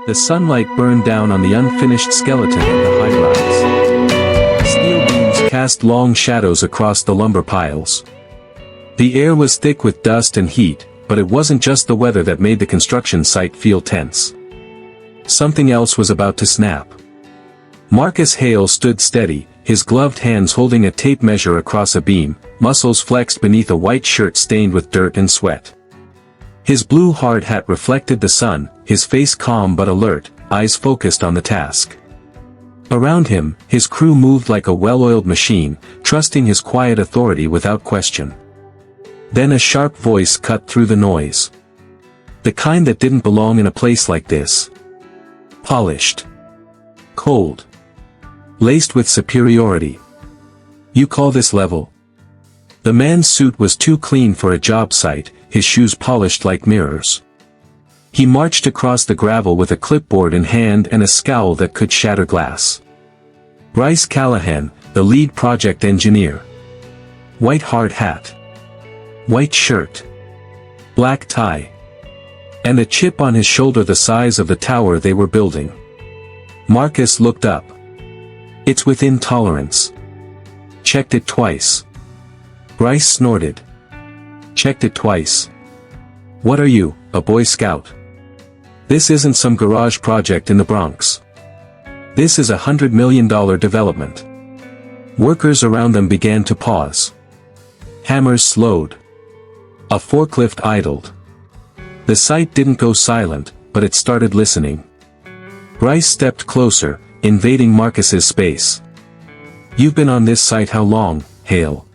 The sunlight burned down on the unfinished skeleton of the high-rise. Steel beams cast long shadows across the lumber piles. The air was thick with dust and heat, but it wasn't just the weather that made the construction site feel tense. Something else was about to snap. Marcus Hale stood steady, his gloved hands holding a tape measure across a beam, muscles flexed beneath a white shirt stained with dirt and sweat. His blue hard hat reflected the sun, his face calm but alert, eyes focused on the task. Around him, his crew moved like a well-oiled machine, trusting his quiet authority without question. Then a sharp voice cut through the noise. The kind that didn't belong in a place like this. Polished. Cold. Laced with superiority. You call this level? The man's suit was too clean for a job site, his shoes polished like mirrors. He marched across the gravel with a clipboard in hand and a scowl that could shatter glass. Bryce Callahan, the lead project engineer. White hard hat. White shirt. Black tie. And a chip on his shoulder the size of the tower they were building. Marcus looked up. It's within tolerance. Checked it twice. Bryce snorted. Checked it twice. What are you, a Boy Scout? This isn't some garage project in the Bronx. This is $100 million development. Workers around them began to pause. Hammers slowed. A forklift idled. The site didn't go silent, but it started listening. Bryce stepped closer, invading Marcus's space. You've been on this site how long, Hale?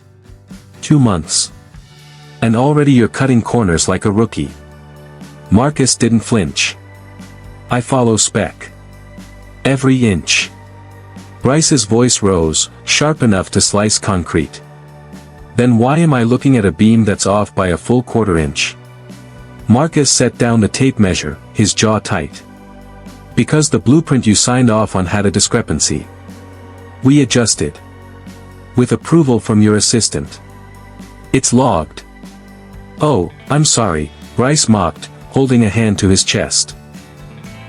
2 months. And already you're cutting corners like a rookie. Marcus didn't flinch. I follow spec. Every inch. Bryce's voice rose, sharp enough to slice concrete. Then why am I looking at a beam that's off by a full quarter inch? Marcus set down the tape measure, his jaw tight. Because the blueprint you signed off on had a discrepancy. We adjusted. With approval from your assistant. It's logged. Oh, I'm sorry, Bryce mocked, holding a hand to his chest.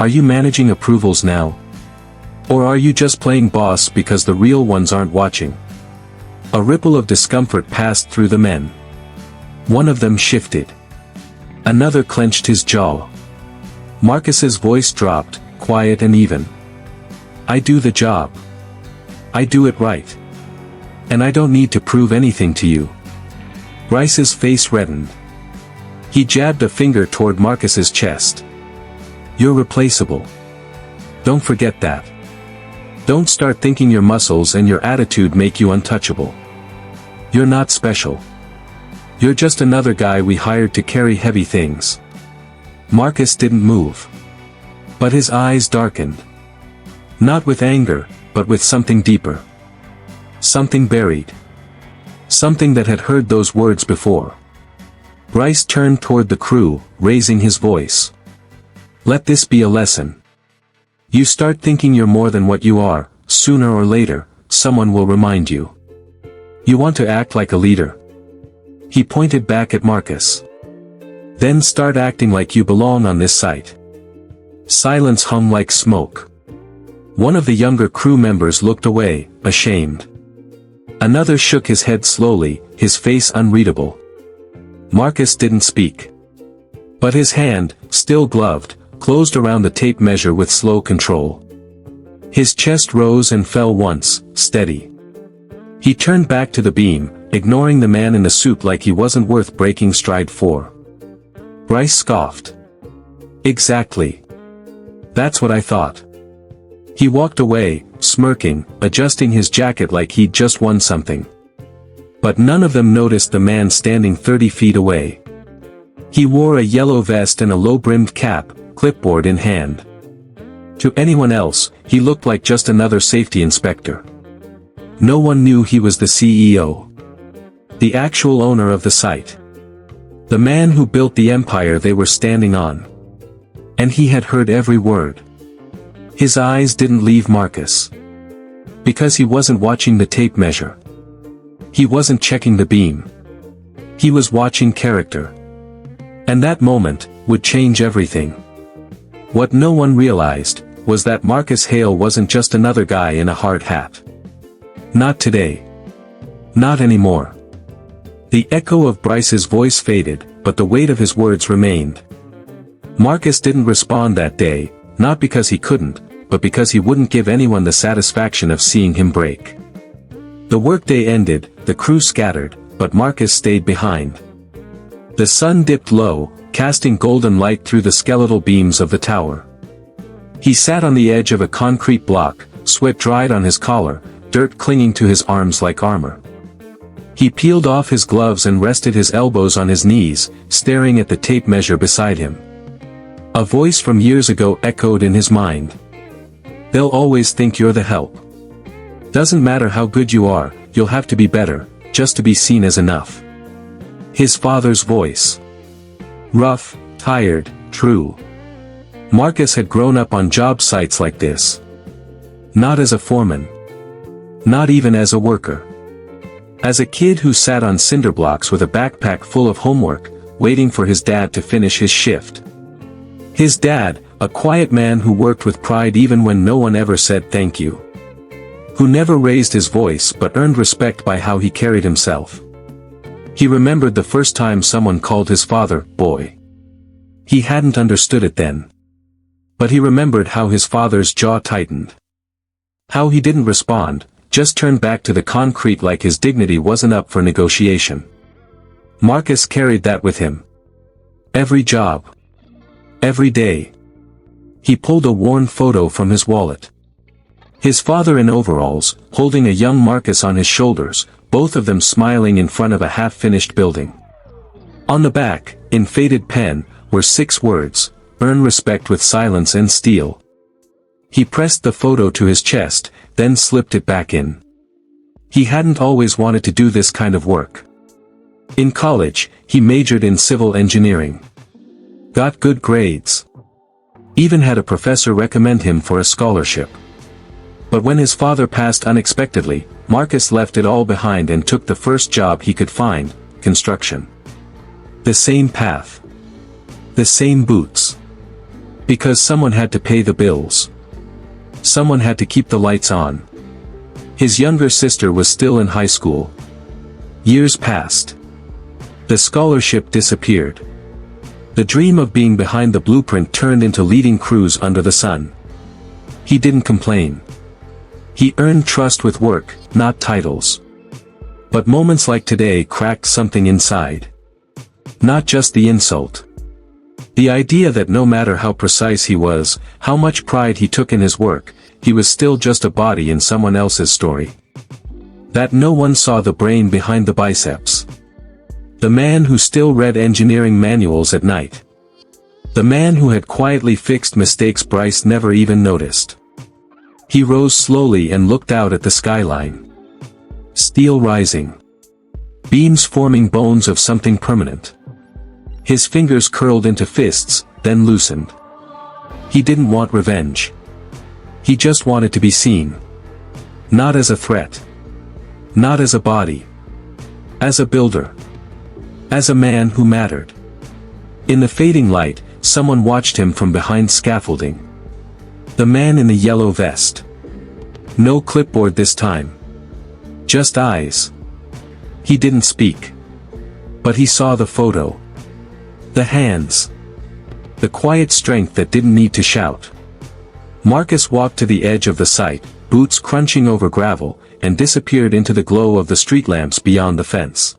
Are you managing approvals now? Or are you just playing boss because the real ones aren't watching? A ripple of discomfort passed through the men. One of them shifted. Another clenched his jaw. Marcus's voice dropped, quiet and even. I do the job. I do it right. And I don't need to prove anything to you. Bryce's face reddened. He jabbed a finger toward Marcus's chest. You're replaceable. Don't forget that. Don't start thinking your muscles and your attitude make you untouchable. You're not special. You're just another guy we hired to carry heavy things. Marcus didn't move. But his eyes darkened. Not with anger, but with something deeper. Something buried. Something that had heard those words before. Bryce turned toward the crew, raising his voice. Let this be a lesson. You start thinking you're more than what you are, sooner or later, someone will remind you. You want to act like a leader. He pointed back at Marcus. Then start acting like you belong on this site. Silence hung like smoke. One of the younger crew members looked away, ashamed. Another shook his head slowly, his face unreadable. Marcus didn't speak. But his hand, still gloved, closed around the tape measure with slow control. His chest rose and fell once, steady. He turned back to the beam, ignoring the man in the suit like he wasn't worth breaking stride for. Bryce scoffed. Exactly. That's what I thought. He walked away, smirking, adjusting his jacket like he'd just won something. But none of them noticed the man standing 30 feet away. He wore a yellow vest and a low-brimmed cap, clipboard in hand. To anyone else, he looked like just another safety inspector. No one knew he was the CEO. The actual owner of the site. The man who built the empire they were standing on. And he had heard every word. His eyes didn't leave Marcus. Because he wasn't watching the tape measure. He wasn't checking the beam. He was watching character. And that moment would change everything. What no one realized was that Marcus Hale wasn't just another guy in a hard hat. Not today. Not anymore. The echo of Bryce's voice faded, but the weight of his words remained. Marcus didn't respond that day, not because he couldn't, but because he wouldn't give anyone the satisfaction of seeing him break. The workday ended, the crew scattered, but Marcus stayed behind. The sun dipped low, casting golden light through the skeletal beams of the tower. He sat on the edge of a concrete block, sweat dried on his collar, dirt clinging to his arms like armor. He peeled off his gloves and rested his elbows on his knees, staring at the tape measure beside him. A voice from years ago echoed in his mind. "They'll always think you're the help. Doesn't matter how good you are, you'll have to be better, just to be seen as enough." His father's voice. Rough, tired, true. Marcus had grown up on job sites like this. Not as a foreman. Not even as a worker. As a kid who sat on cinder blocks with a backpack full of homework, waiting for his dad to finish his shift. His dad, a quiet man who worked with pride even when no one ever said thank you. Who never raised his voice but earned respect by how he carried himself. He remembered the first time someone called his father, boy. He hadn't understood it then. But he remembered how his father's jaw tightened. How he didn't respond, just turned back to the concrete like his dignity wasn't up for negotiation. Marcus carried that with him. Every job. Every day. He pulled a worn photo from his wallet. His father in overalls, holding a young Marcus on his shoulders, both of them smiling in front of a half-finished building. On the back, in faded pen, were 6 words, "Earn respect with silence and steel." He pressed the photo to his chest, then slipped it back in. He hadn't always wanted to do this kind of work. In college, he majored in civil engineering. Got good grades. Even had a professor recommend him for a scholarship. But when his father passed unexpectedly, Marcus left it all behind and took the first job he could find, construction. The same path. The same boots. Because someone had to pay the bills. Someone had to keep the lights on. His younger sister was still in high school. Years passed. The scholarship disappeared. The dream of being behind the blueprint turned into leading crews under the sun. He didn't complain. He earned trust with work, not titles. But moments like today cracked something inside. Not just the insult. The idea that no matter how precise he was, how much pride he took in his work, he was still just a body in someone else's story. That no one saw the brain behind the biceps. The man who still read engineering manuals at night. The man who had quietly fixed mistakes Bryce never even noticed. He rose slowly and looked out at the skyline. Steel rising. Beams forming bones of something permanent. His fingers curled into fists, then loosened. He didn't want revenge. He just wanted to be seen. Not as a threat. Not as a body. As a builder. As a man who mattered. In the fading light, someone watched him from behind scaffolding. The man in the yellow vest. No clipboard this time. Just eyes. He didn't speak. But he saw the photo. The hands. The quiet strength that didn't need to shout. Marcus walked to the edge of the site, boots crunching over gravel, and disappeared into the glow of the street lamps beyond the fence.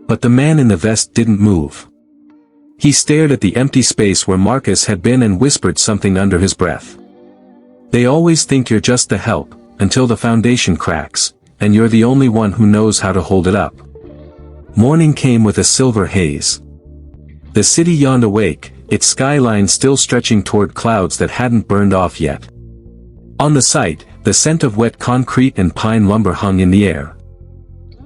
But the man in the vest didn't move. He stared at the empty space where Marcus had been and whispered something under his breath. They always think you're just the help, until the foundation cracks, and you're the only one who knows how to hold it up. Morning came with a silver haze. The city yawned awake, its skyline still stretching toward clouds that hadn't burned off yet. On the site, the scent of wet concrete and pine lumber hung in the air.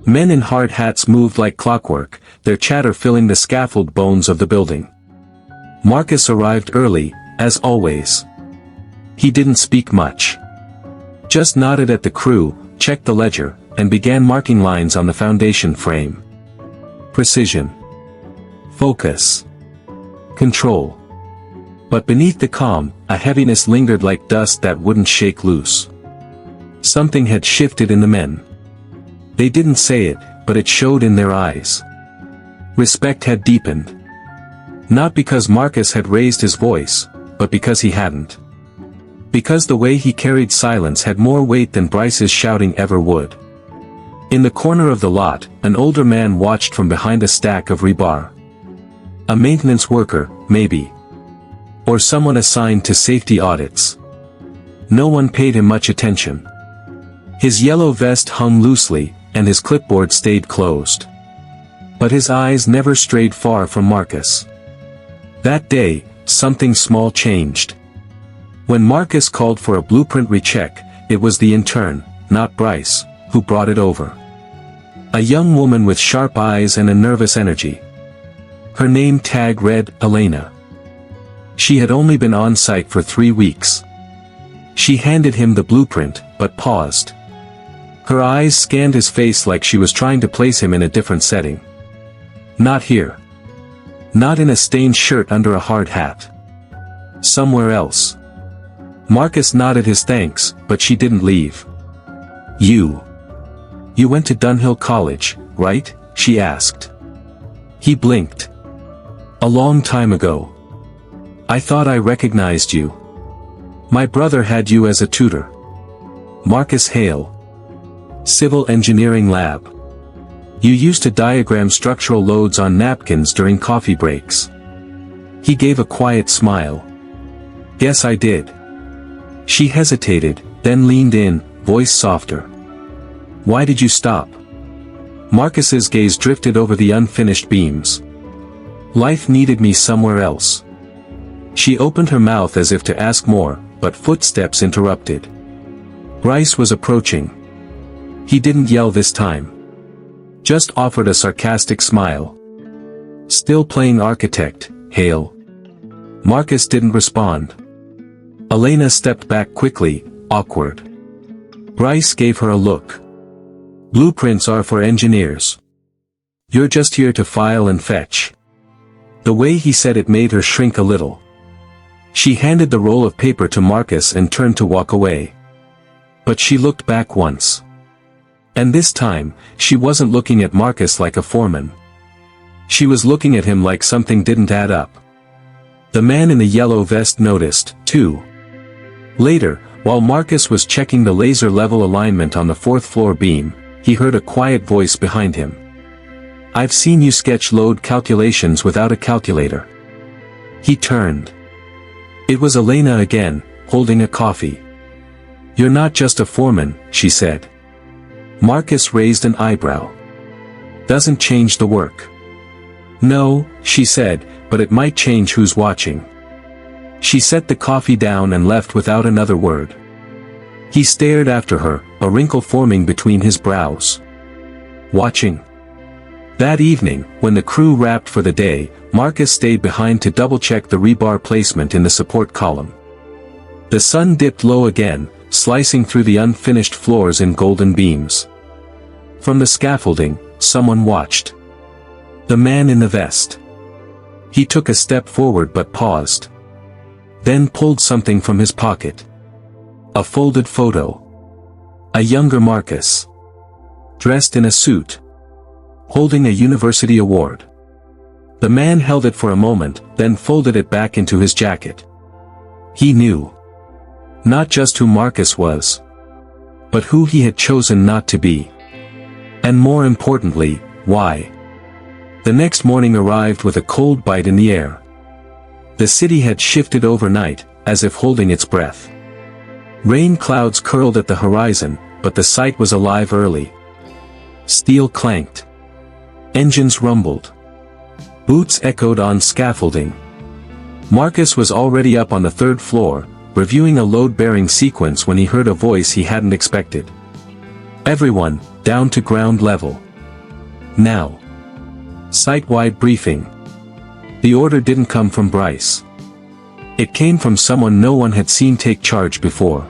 Men in hard hats moved like clockwork, their chatter filling the scaffold bones of the building. Marcus arrived early, as always. He didn't speak much. Just nodded at the crew, checked the ledger, and began marking lines on the foundation frame. Precision. Focus. Control. But beneath the calm, a heaviness lingered like dust that wouldn't shake loose. Something had shifted in the men. They didn't say it, but it showed in their eyes. Respect had deepened. Not because Marcus had raised his voice, but because he hadn't. Because the way he carried silence had more weight than Bryce's shouting ever would. In the corner of the lot, an older man watched from behind a stack of rebar. A maintenance worker, maybe. Or someone assigned to safety audits. No one paid him much attention. His yellow vest hung loosely, and his clipboard stayed closed. But his eyes never strayed far from Marcus. That day, something small changed. When Marcus called for a blueprint recheck, it was the intern, not Bryce, who brought it over. A young woman with sharp eyes and a nervous energy. Her name tag read Elena. She had only been on site for 3 weeks. She handed him the blueprint, but paused. Her eyes scanned his face like she was trying to place him in a different setting. Not here. Not in a stained shirt under a hard hat. Somewhere else. Marcus nodded his thanks, but she didn't leave. You went to Dunhill College, right? She asked. He blinked. A long time ago. I thought I recognized you. My brother had you as a tutor. Marcus Hale. Civil Engineering Lab. You used to diagram structural loads on napkins during coffee breaks. He gave a quiet smile. Yes, I did. She hesitated, then leaned in, voice softer. Why did you stop? Marcus's gaze drifted over the unfinished beams. Life needed me somewhere else. She opened her mouth as if to ask more, but footsteps interrupted. Bryce was approaching. He didn't yell this time. Just offered a sarcastic smile. Still playing architect, Hale? Marcus didn't respond. Elena stepped back quickly, awkward. Bryce gave her a look. Blueprints are for engineers. You're just here to file and fetch. The way he said it made her shrink a little. She handed the roll of paper to Marcus and turned to walk away. But she looked back once. And this time, she wasn't looking at Marcus like a foreman. She was looking at him like something didn't add up. The man in the yellow vest noticed, too. Later, while Marcus was checking the laser level alignment on the 4th floor beam, he heard a quiet voice behind him. I've seen you sketch load calculations without a calculator. He turned. It was Elena again, holding a coffee. You're not just a foreman, she said. Marcus raised an eyebrow. Doesn't change the work. No, she said, but it might change who's watching. She set the coffee down and left without another word. He stared after her, a wrinkle forming between his brows. Watching. That evening, when the crew wrapped for the day, Marcus stayed behind to double-check the rebar placement in the support column. The sun dipped low again, slicing through the unfinished floors in golden beams. From the scaffolding, someone watched. The man in the vest. He took a step forward but paused. Then pulled something from his pocket. A folded photo. A younger Marcus. Dressed in a suit. Holding a university award. The man held it for a moment, then folded it back into his jacket. He knew. Not just who Marcus was. But who he had chosen not to be. And more importantly, why. The next morning arrived with a cold bite in the air. The city had shifted overnight, as if holding its breath. Rain clouds curled at the horizon, but the site was alive early. Steel clanked. Engines rumbled. Boots echoed on scaffolding. Marcus was already up on the 3rd floor, reviewing a load-bearing sequence when he heard a voice he hadn't expected. Everyone, down to ground level. Now. Site-wide briefing. The order didn't come from Bryce. It came from someone no one had seen take charge before.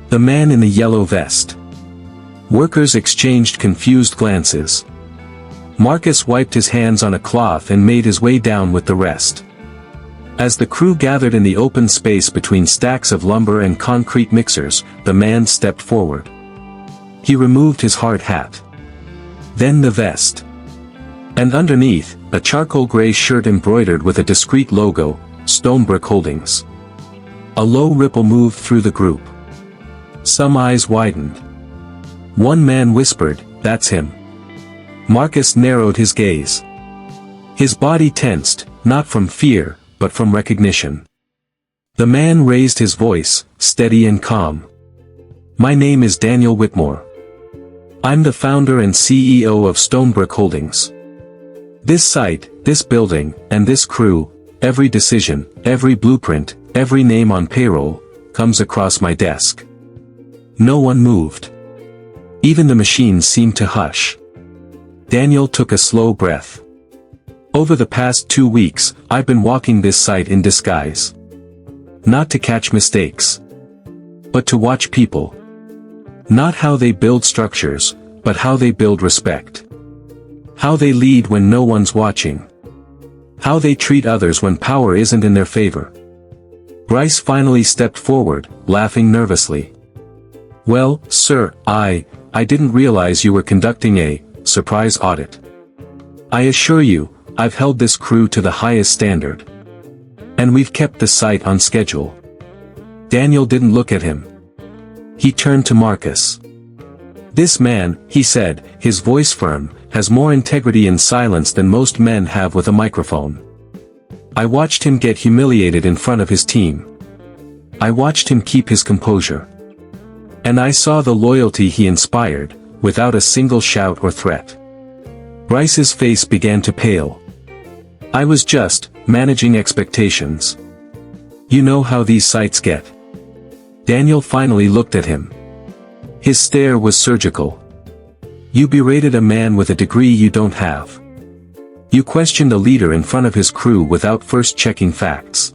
The man in the yellow vest. Workers exchanged confused glances. Marcus wiped his hands on a cloth and made his way down with the rest. As the crew gathered in the open space between stacks of lumber and concrete mixers, the man stepped forward. He removed his hard hat. Then the vest. And underneath, a charcoal gray shirt embroidered with a discreet logo, Stonebrick Holdings. A low ripple moved through the group. Some eyes widened. One man whispered, "That's him." Marcus narrowed his gaze. His body tensed, not from fear, but from recognition. The man raised his voice, steady and calm. "My name is Daniel Whitmore. I'm the founder and CEO of Stonebrick Holdings. This site, this building, and this crew, every decision, every blueprint, every name on payroll, comes across my desk." No one moved. Even the machines seemed to hush. Daniel took a slow breath. "Over the past 2 weeks, I've been walking this site in disguise. Not to catch mistakes, but to watch people. Not how they build structures, but how they build respect. How they lead when no one's watching. How they treat others when power isn't in their favor." Bryce finally stepped forward, laughing nervously. "Well, sir, I didn't realize you were conducting a surprise audit. I assure you, I've held this crew to the highest standard. And we've kept the site on schedule." Daniel didn't look at him. He turned to Marcus. "This man," he said, his voice firm, "has more integrity in silence than most men have with a microphone. I watched him get humiliated in front of his team. I watched him keep his composure. And I saw the loyalty he inspired, without a single shout or threat." Bryce's face began to pale. "I was just managing expectations. You know how these sites get." Daniel finally looked at him. His stare was surgical. "You berated a man with a degree you don't have. You questioned a leader in front of his crew without first checking facts.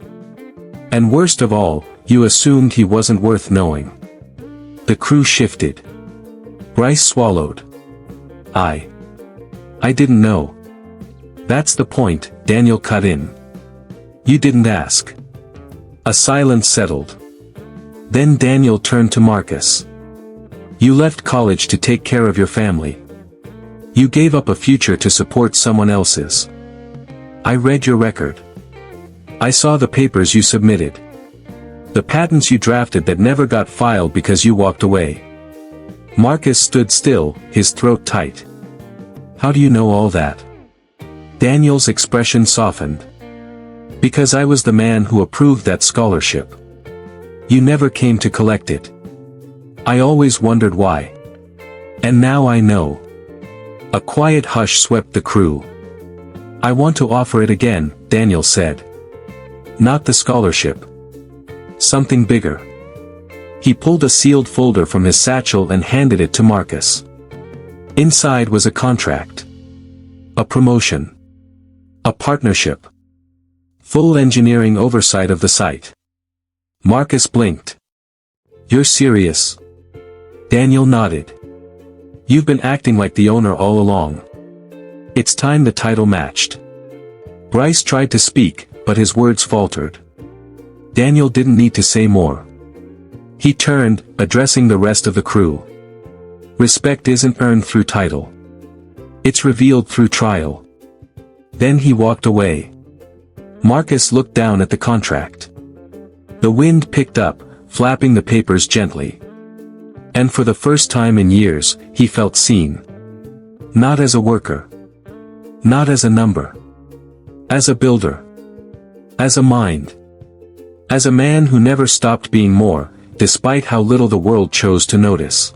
And worst of all, you assumed he wasn't worth knowing." The crew shifted. Bryce swallowed. I didn't know." "That's the point," Daniel cut in. "You didn't ask." A silence settled. Then Daniel turned to Marcus. "You left college to take care of your family. You gave up a future to support someone else's. I read your record. I saw the papers you submitted. The patents you drafted that never got filed because you walked away." Marcus stood still, his throat tight. "How do you know all that?" Daniel's expression softened. "Because I was the man who approved that scholarship. You never came to collect it. I always wondered why. And now I know." A quiet hush swept the crew. "I want to offer it again," Daniel said. "Not the scholarship. Something bigger." He pulled a sealed folder from his satchel and handed it to Marcus. Inside was a contract. A promotion. A partnership. Full engineering oversight of the site. Marcus blinked. "You're serious?" Daniel nodded. "You've been acting like the owner all along. It's time the title matched." Bryce tried to speak, but his words faltered. Daniel didn't need to say more. He turned, addressing the rest of the crew. "Respect isn't earned through title. It's revealed through trial." Then he walked away. Marcus looked down at the contract. The wind picked up, flapping the papers gently. And for the first time in years, he felt seen. Not as a worker. Not as a number. As a builder. As a mind. As a man who never stopped being more, despite how little the world chose to notice.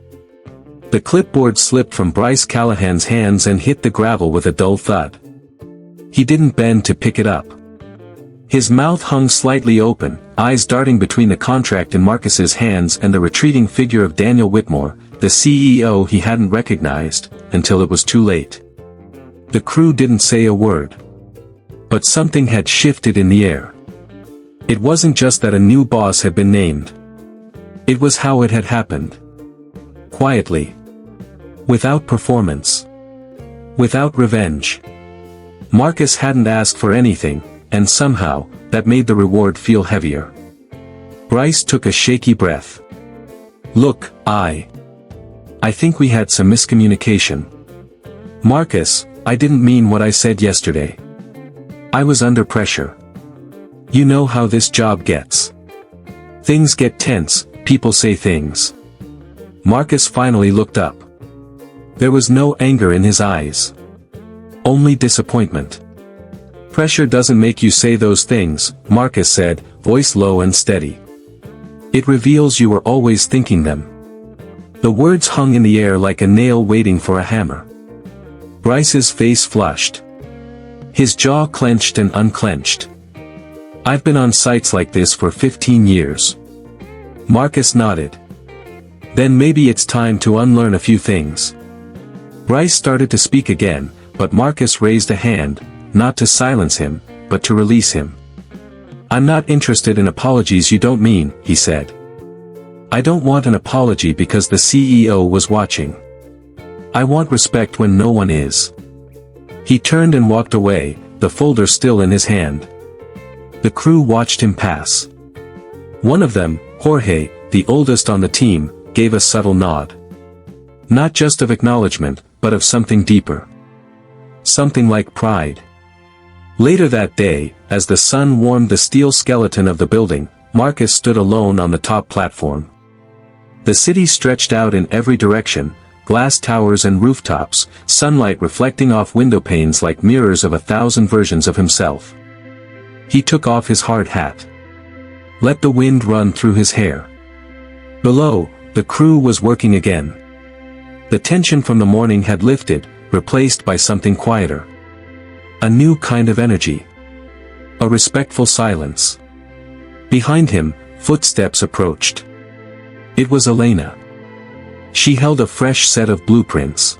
The clipboard slipped from Bryce Callahan's hands and hit the gravel with a dull thud. He didn't bend to pick it up. His mouth hung slightly open, eyes darting between the contract in Marcus's hands and the retreating figure of Daniel Whitmore, the CEO he hadn't recognized, until it was too late. The crew didn't say a word. But something had shifted in the air. It wasn't just that a new boss had been named. It was how it had happened. Quietly. Without performance. Without revenge. Marcus hadn't asked for anything, and somehow, that made the reward feel heavier. Bryce took a shaky breath. Look, I think we had some miscommunication. Marcus, I didn't mean what I said yesterday. I was under pressure. You know how this job gets. Things get tense, people say things. Marcus finally looked up. There was no anger in his eyes. Only disappointment. Pressure doesn't make you say those things, Marcus said, voice low and steady. It reveals you were always thinking them. The words hung in the air like a nail waiting for a hammer. Bryce's face flushed. His jaw clenched and unclenched. I've been on sites like this for 15 years. Marcus nodded. Then maybe it's time to unlearn a few things. Bryce started to speak again, but Marcus raised a hand, not to silence him, but to release him. I'm not interested in apologies you don't mean, he said. I don't want an apology because the CEO was watching. I want respect when no one is. He turned and walked away, the folder still in his hand. The crew watched him pass. One of them, Jorge, the oldest on the team, gave a subtle nod. Not just of acknowledgement, but of something deeper. Something like pride. Later that day, as the sun warmed the steel skeleton of the building, Marcus stood alone on the top platform. The city stretched out in every direction, glass towers and rooftops, sunlight reflecting off window panes like mirrors of 1,000 versions of himself. He took off his hard hat. Let the wind run through his hair. Below, the crew was working again. The tension from the morning had lifted, replaced by something quieter. A new kind of energy. A respectful silence. Behind him, footsteps approached. It was Elena. She held a fresh set of blueprints.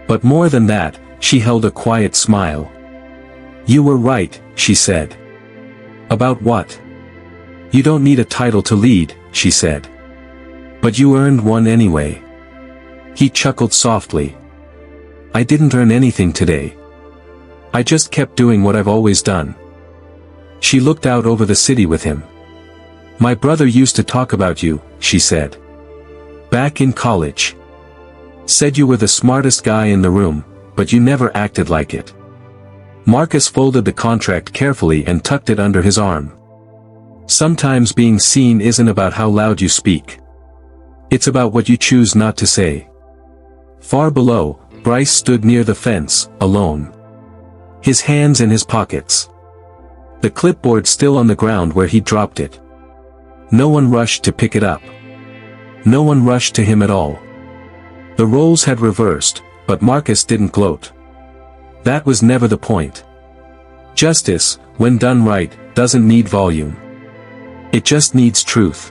But more than that, she held a quiet smile. You were right, she said. About what? You don't need a title to lead, she said. But you earned one anyway. He chuckled softly. I didn't earn anything today. I just kept doing what I've always done. She looked out over the city with him. My brother used to talk about you, she said. Back in college. Said you were the smartest guy in the room, but you never acted like it. Marcus folded the contract carefully and tucked it under his arm. Sometimes being seen isn't about how loud you speak. It's about what you choose not to say. Far below, Bryce stood near the fence, alone. His hands in his pockets. The clipboard still on the ground where he dropped it. No one rushed to pick it up. No one rushed to him at all. The roles had reversed, but Marcus didn't gloat. That was never the point. Justice, when done right, doesn't need volume. It just needs truth.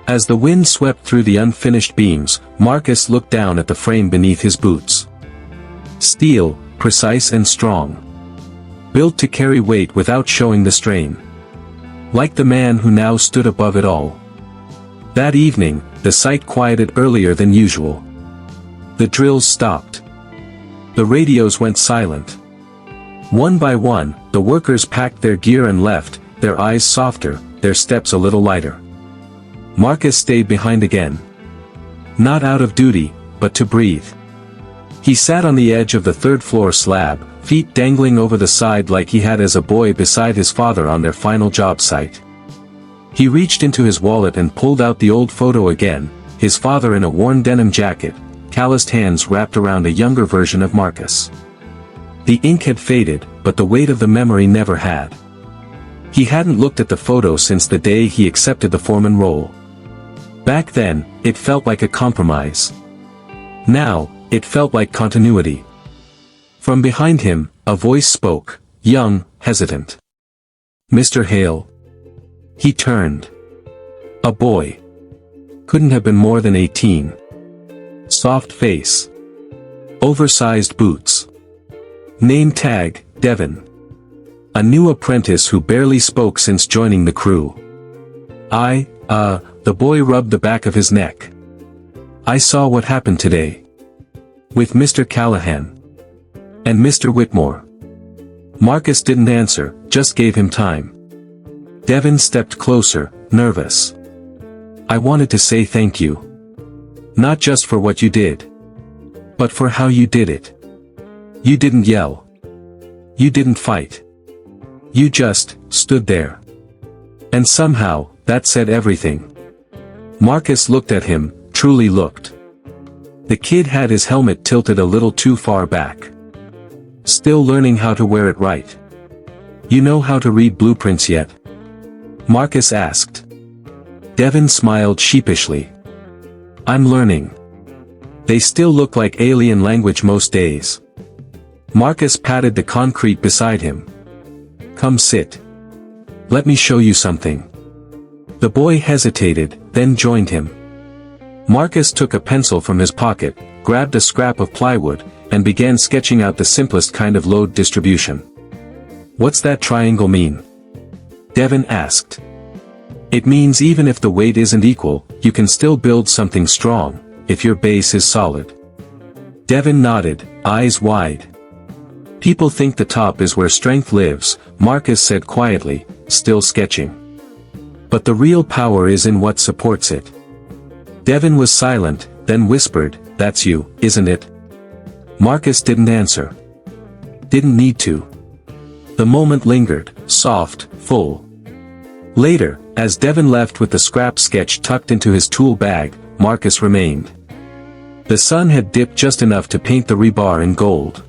As the wind swept through the unfinished beams, Marcus looked down at the frame beneath his boots. Steel, precise and strong. Built to carry weight without showing the strain. Like the man who now stood above it all. That evening, the site quieted earlier than usual. The drills stopped. The radios went silent. One by one, the workers packed their gear and left, their eyes softer, their steps a little lighter. Marcus stayed behind again. Not out of duty, but to breathe. He sat on the edge of the third-floor slab, feet dangling over the side like he had as a boy beside his father on their final job site. He reached into his wallet and pulled out the old photo again, his father in a worn denim jacket, calloused hands wrapped around a younger version of Marcus. The ink had faded, but the weight of the memory never had. He hadn't looked at the photo since the day he accepted the foreman role. Back then, it felt like a compromise. Now, it felt like continuity. From behind him, a voice spoke, young, hesitant. Mr. Hale. He turned. A boy. Couldn't have been more than 18. Soft face. Oversized boots. Name tag, Devon. A new apprentice who barely spoke since joining the crew. The boy rubbed the back of his neck. I saw what happened today. With Mr. Callahan. And Mr. Whitmore. Marcus didn't answer, just gave him time. Devin stepped closer, nervous. I wanted to say thank you. Not just for what you did, but for how you did it. You didn't yell. You didn't fight. You just stood there. And somehow, that said everything. Marcus looked at him, truly looked. The kid had his helmet tilted a little too far back. Still learning how to wear it right. You know how to read blueprints yet? Marcus asked. Devin smiled sheepishly. I'm learning. They still look like alien language most days. Marcus patted the concrete beside him. Come sit. Let me show you something. The boy hesitated, then joined him. Marcus took a pencil from his pocket, grabbed a scrap of plywood, and began sketching out the simplest kind of load distribution. What's that triangle mean? Devin asked. It means even if the weight isn't equal, you can still build something strong, if your base is solid. Devin nodded, eyes wide. People think the top is where strength lives, Marcus said quietly, still sketching. But the real power is in what supports it. Devin was silent, then whispered, that's you, isn't it? Marcus didn't answer. Didn't need to. The moment lingered, soft, full. Later, as Devin left with the scrap sketch tucked into his tool bag, Marcus remained. The sun had dipped just enough to paint the rebar in gold.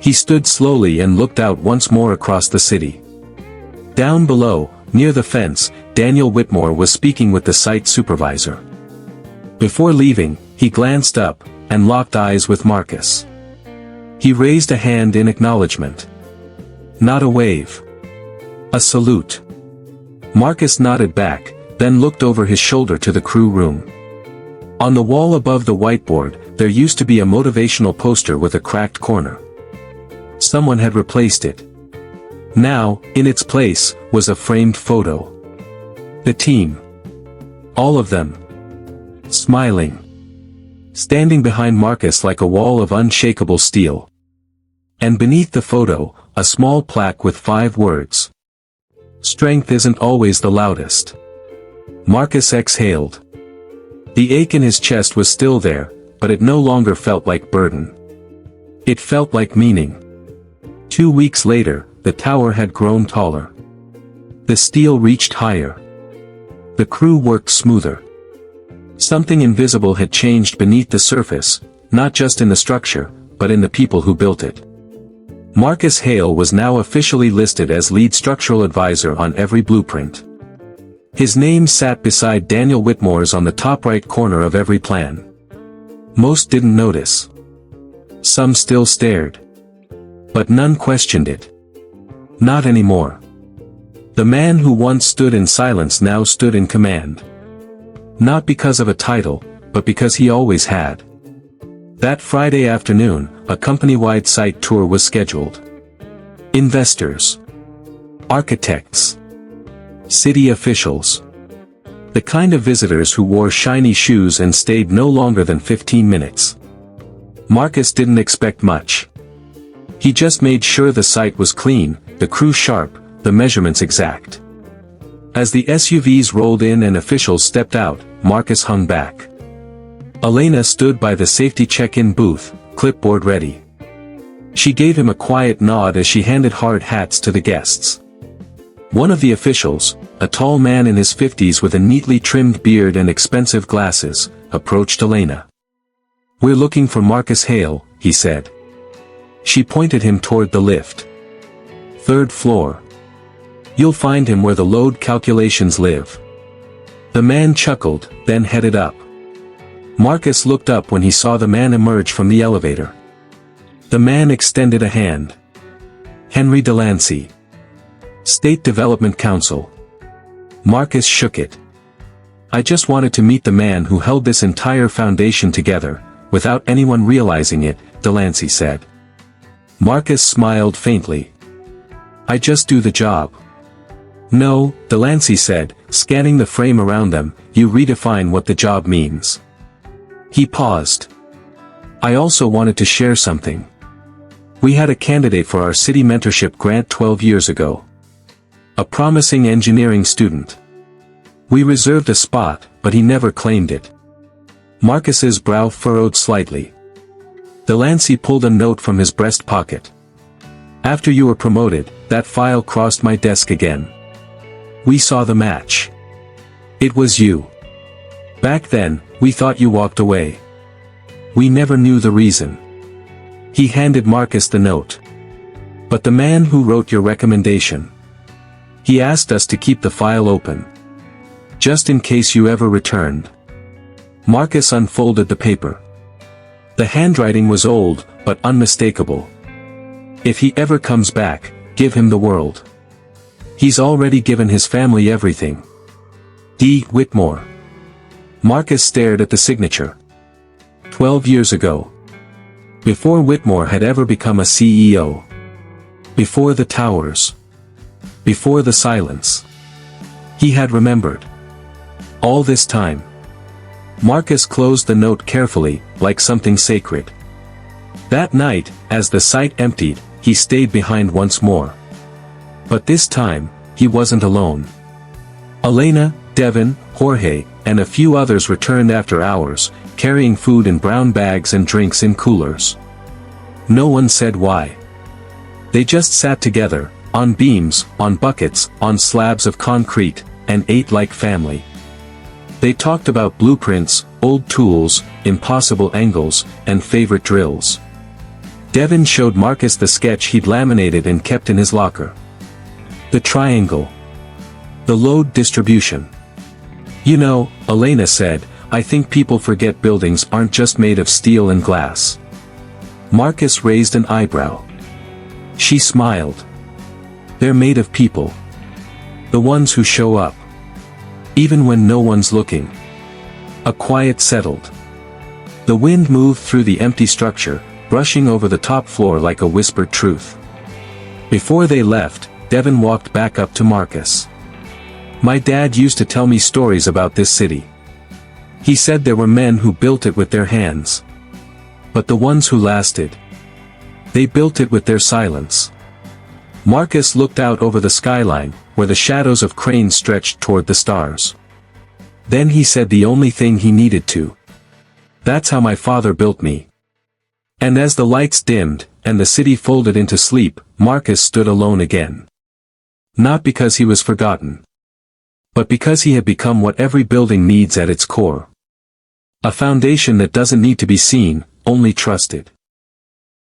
He stood slowly and looked out once more across the city. Down below, near the fence, Daniel Whitmore was speaking with the site supervisor. Before leaving, he glanced up, and locked eyes with Marcus. He raised a hand in acknowledgement. Not a wave. A salute. Marcus nodded back, then looked over his shoulder to the crew room. On the wall above the whiteboard, there used to be a motivational poster with a cracked corner. Someone had replaced it. Now, in its place, was a framed photo. The team. All of them. Smiling. Standing behind Marcus like a wall of unshakable steel. And beneath the photo, a small plaque with 5 words. Strength isn't always the loudest. Marcus exhaled. The ache in his chest was still there, but it no longer felt like burden. It felt like meaning. 2 weeks later, the tower had grown taller. The steel reached higher. The crew worked smoother. Something invisible had changed beneath the surface, not just in the structure, but in the people who built it. Marcus Hale was now officially listed as lead structural advisor on every blueprint. His name sat beside Daniel Whitmore's on the top right corner of every plan. Most didn't notice. Some still stared. But none questioned it. Not anymore. The man who once stood in silence now stood in command. Not because of a title, but because he always had. That Friday afternoon, a company-wide site tour was scheduled. Investors. Architects. City officials. The kind of visitors who wore shiny shoes and stayed no longer than 15 minutes. Marcus didn't expect much. He just made sure the site was clean, the crew sharp, the measurements exact. As the SUVs rolled in and officials stepped out, Marcus hung back. Elena stood by the safety check-in booth, clipboard ready. She gave him a quiet nod as she handed hard hats to the guests. One of the officials, a tall man in his 50s with a neatly trimmed beard and expensive glasses, approached Elena. "We're looking for Marcus Hale," he said. She pointed him toward the lift. "3rd floor. You'll find him where the load calculations live." The man chuckled, then headed up. Marcus looked up when he saw the man emerge from the elevator. The man extended a hand. "Henry Delancey. State Development Council." Marcus shook it. "I just wanted to meet the man who held this entire foundation together, without anyone realizing it," Delancey said. Marcus smiled faintly. "I just do the job." "No," Delancey said, scanning the frame around them, "you redefine what the job means." He paused. "I also wanted to share something. We had a candidate for our city mentorship grant 12 years ago. A promising engineering student. We reserved a spot, but he never claimed it. Marcus's brow furrowed slightly. Delancey pulled a note from his breast pocket. After you were promoted, that file crossed my desk again. We saw the match. It was you. Back then, we thought you walked away. We never knew the reason. He handed Marcus the note. But the man who wrote your recommendation. He asked us to keep the file open. Just in case you ever returned. Marcus unfolded the paper. The handwriting was old, but unmistakable. If he ever comes back, give him the world. He's already given his family everything. D. Whitmore. Marcus stared at the signature. 12 years ago. Before Whitmore had ever become a CEO. Before the towers. Before the silence. He had remembered. All this time. Marcus closed the note carefully, like something sacred. That night, as the site emptied, he stayed behind once more. But this time, he wasn't alone. Elena, Devin, Jorge, and a few others returned after hours, carrying food in brown bags and drinks in coolers. No one said why. They just sat together, on beams, on buckets, on slabs of concrete, and ate like family. They talked about blueprints, old tools, impossible angles, and favorite drills. Devin showed Marcus the sketch he'd laminated and kept in his locker. The triangle. The load distribution. You know, Elena said, I think people forget buildings aren't just made of steel and glass. Marcus raised an eyebrow. She smiled. They're made of people. The ones who show up. Even when no one's looking. A quiet settled. The wind moved through the empty structure, brushing over the top floor like a whispered truth. Before they left, Devin walked back up to Marcus. My dad used to tell me stories about this city. He said there were men who built it with their hands. But the ones who lasted. They built it with their silence. Marcus looked out over the skyline, where the shadows of cranes stretched toward the stars. Then he said the only thing he needed to. That's how my father built me. And as the lights dimmed, and the city folded into sleep, Marcus stood alone again. Not because he was forgotten. But because he had become what every building needs at its core. A foundation that doesn't need to be seen, only trusted.